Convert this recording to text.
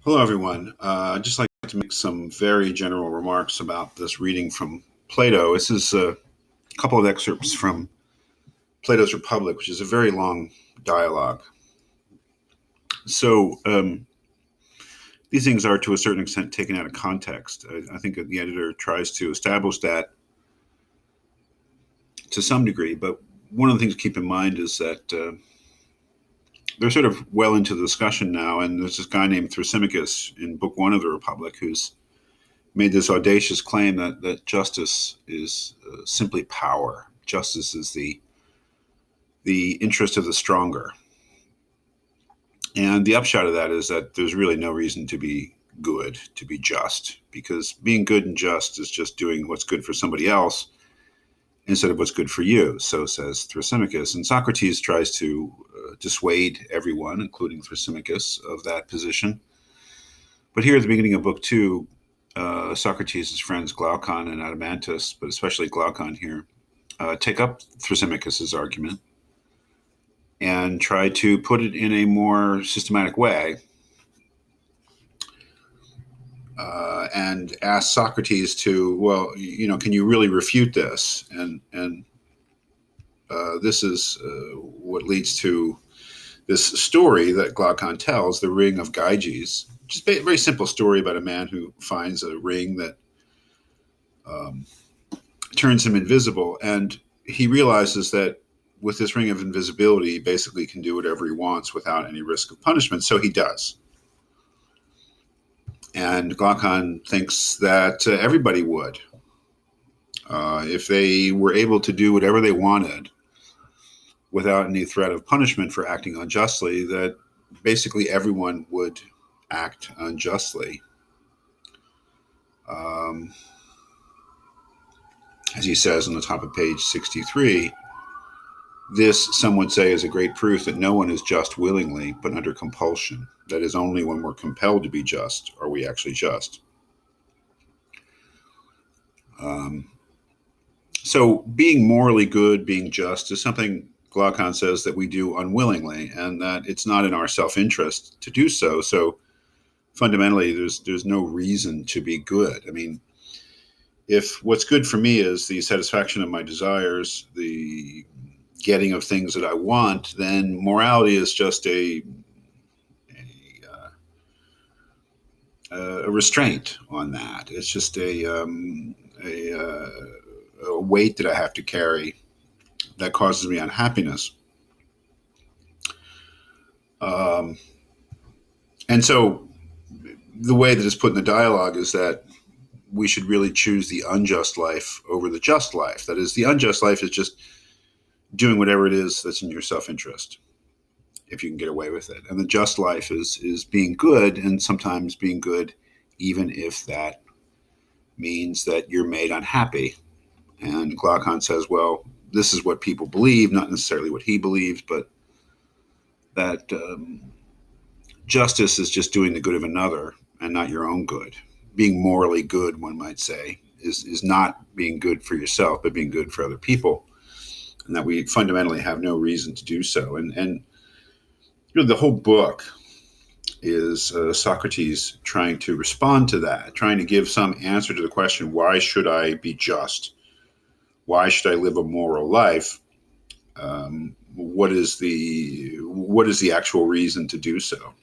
Hello, everyone. I'd just like to make some very general remarks about this reading from Plato. This is a couple of excerpts from Plato's Republic, which is a very long dialogue. So these things are, to a certain extent, taken out of context. I think that the editor tries to establish that to some degree, but one of the things to keep in mind is that they're sort of well into the discussion now, and there's this guy named Thrasymachus in Book One of the Republic who's made this audacious claim that justice is simply power. Justice is the interest of the stronger. And the upshot of that is that there's really no reason to be good, to be just, because being good and just is just doing what's good for somebody else instead of what's good for you, so says Thrasymachus. And Socrates tries to dissuade everyone, including Thrasymachus, of that position. But here at the beginning of Book Two, Socrates' friends Glaucon and Adeimantus, but especially Glaucon here, take up Thrasymachus' argument and try to put it in a more systematic way, and ask Socrates to, well, can you really refute this? And this is what leads to this story that Glaucon tells, the ring of Gyges. Just a very simple story about a man who finds a ring that turns him invisible. And he realizes that with this ring of invisibility, he basically can do whatever he wants without any risk of punishment. So he does. And Glaucon thinks that everybody would. If they were able to do whatever they wanted without any threat of punishment for acting unjustly, that basically everyone would act unjustly. As he says on the top of page 63, this, some would say, is a great proof that no one is just willingly, but under compulsion. That is, only when we're compelled to be just are we actually just. So being morally good, being just, is something Glaucon says that we do unwillingly, and that it's not in our self-interest to do so. So fundamentally, there's no reason to be good. I mean, if what's good for me is the satisfaction of my desires, the getting of things that I want, then morality is just a restraint on that. It's just a weight that I have to carry that causes me unhappiness. And so the way that it's put in the dialogue is that we should really choose the unjust life over the just life. That is, the unjust life is just doing whatever it is that's in your self-interest, if you can get away with it. And the just life is being good, and sometimes being good even if that means that you're made unhappy. And Glaucon says, well, this is what people believe, not necessarily what he believes, but that justice is just doing the good of another and not your own good. Being morally good, one might say, is not being good for yourself, but being good for other people. And that we fundamentally have no reason to do so. And the whole book is Socrates trying to respond to that, trying to give some answer to the question, why should I be just? Why should I live a moral life? What is the actual reason to do so?